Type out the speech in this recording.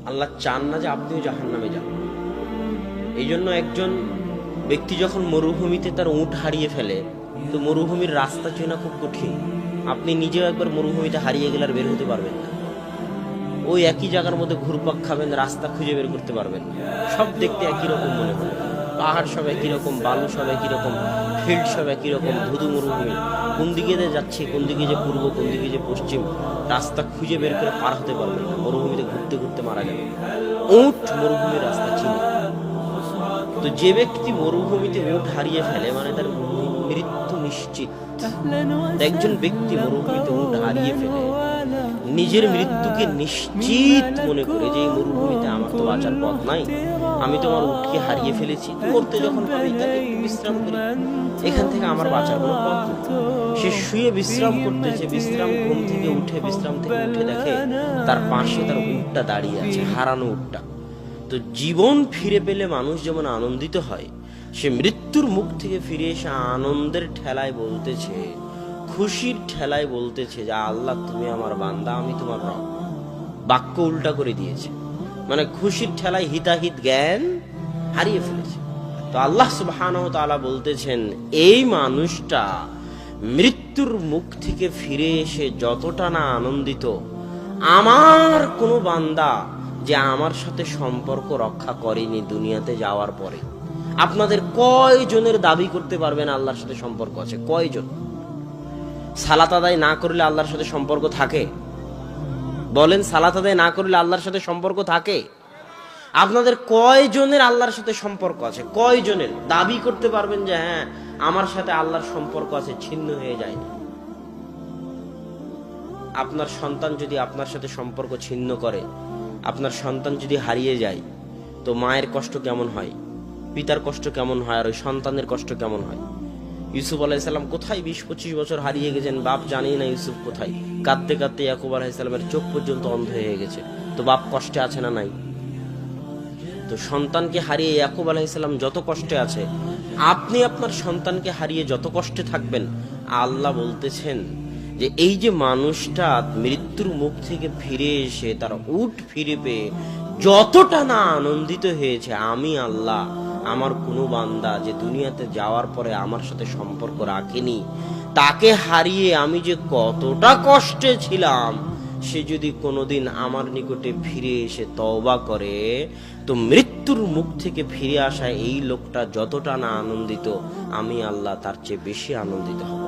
আল্লাহ চান না যে আপনিও জাহান্নামে যান। এই জন্য একজন ব্যক্তি যখন মরুভূমিতে তার উট হারিয়ে ফেলে, তো মরুভূমির রাস্তা চেনা খুব কঠিন। আপনি নিজেও একবার মরুভূমিতে হারিয়ে গেলে আর বের হতে পারবেন না। ওই একই জায়গার মধ্যে ঘুরপাক খাবেন, রাস্তা খুঁজে বের করতে পারবেন না। সব দেখতে একই রকম মনে হয়, পাহাড় সব একই রকম, বালু সব একই রকম, ফিল্ড সব একই রকম, ধুধু মরুভূমি। কোন দিকে যে যাচ্ছি, কোন দিকে যে পূর্ব, কোন দিকে যে পশ্চিম, রাস্তা খুঁজে বের করে পার হতে পারবেন না। মরুভূমিতে ঘুরতে ঘুরতে মারা যাবে। উট মরুভূমির রাস্তা চিনে। তো যে ব্যক্তি মরুভূমিতে উট হারিয়ে ফেলে, মানে তার মৃত্যু নিশ্চিত। একজন ব্যক্তি মরুভূমিতে উট হারিয়ে ফেলে নিজের মৃত্যুকে নিশ্চিত মনে করে যে এই মরুভূমিতে আমার তো বাঁচার পথ নাই, আমি তো আমার উটকে হারিয়ে ফেলেছি, মরতে যখন পারি তাহলে একটু বিশ্রাম করি, এখান থেকে আমার বাঁচার কোনো পথ নেই। সে শুয়ে বিশ্রাম করতেছে, ঘুম থেকে উঠে দেখে তার পাশে তার উটটা দাঁড়িয়ে আছে, হারানো উটটা। তো জীবন ফিরে পেলে মানুষ যেমন আনন্দিত হয়, সে মৃত্যুর মুখ থেকে ফিরে এসে আনন্দের ঠেলায় বলতেছে, খুশির ঠেলায় বলতেছে যে আল্লাহ তুমি আমার বান্দা, আমি তোমার রব। বাক্য উল্টা করে দিয়েছে, মানে খুশির ঠেলায় হিতাহিত জ্ঞান হারিয়ে ফেলেছে। তো আল্লাহ সুবহানাহু ওয়া তাআলা বলতেছেন, এই মানুষটা মৃত্যুর মুখ থেকে ফিরে এসে যতটা না আনন্দিত, আমার কোনো বান্দা যে আমার সাথে সম্পর্ক রক্ষা করেনি দুনিয়াতে যাওয়ার পরে। আপনাদের কয়জনের দাবি করতে পারবেন আল্লাহর সাথে সম্পর্ক আছে? কয়জন সালাত আদায় না করলে আল্লাহর সাথে সম্পর্ক থাকে? বলেন, সালাত আদায় না করলে আল্লাহর সাথে সম্পর্ক থাকে? আপনাদের কয়জনের আল্লাহর সাথে সম্পর্ক আছে? কয়জনের দাবি করতে পারবেন যে হ্যাঁ আমার সাথে আল্লাহর সম্পর্ক আছে, ছিন্ন হয়ে যায় না? আপনার সন্তান যদি আপনার সাথে সম্পর্ক ছিন্ন করে, আপনার সন্তান যদি হারিয়ে যায়, তো মায়ের কষ্ট কেমন হয়, পিতার কষ্ট কেমন হয়, আর ওই সন্তানের কষ্ট কেমন হয়? ইউসুফ আলাইহিস সালাম কোথায় 20-25 বছর হারিয়ে গেছেন, বাপ জানেই না ইউসুফ কোথায়। কাঁদতে কাঁদতে ইয়াকুব আলাইহিস সালামের চোখ পর্যন্ত অন্ধ হয়ে গেছে, তো বাপ কষ্টে আছে না নাই? তো সন্তানকে হারিয়ে ইয়াকুব আলাইহিস সালাম যত কষ্টে আছে, আপনি আপনার সন্তানকে হারিয়ে যত কষ্টে থাকবেন, আল্লাহ বলতেছেন যে এই যে মানুষটা মৃত্যুর মুখ থেকে ফিরে এসে তার উট ফিরে পেয়ে যতটা না আনন্দিত হয়েছে, আমি আল্লাহ আমার কোনো বান্দা যে দুনিয়াতে যাওয়ার পরে আমার সাথে সম্পর্ক রাখেনি, তাকে হারিয়ে আমি যে কতটা কষ্টে ছিলাম, সে যদি কোনোদিন আমার নিকটে ফিরে এসে তওবা করে, তো মৃত্যুর মুখ থেকে ফিরে আসা এই লোকটা যতটা না আনন্দিত, আমি আল্লাহ তার চেয়ে বেশি আনন্দিত হব।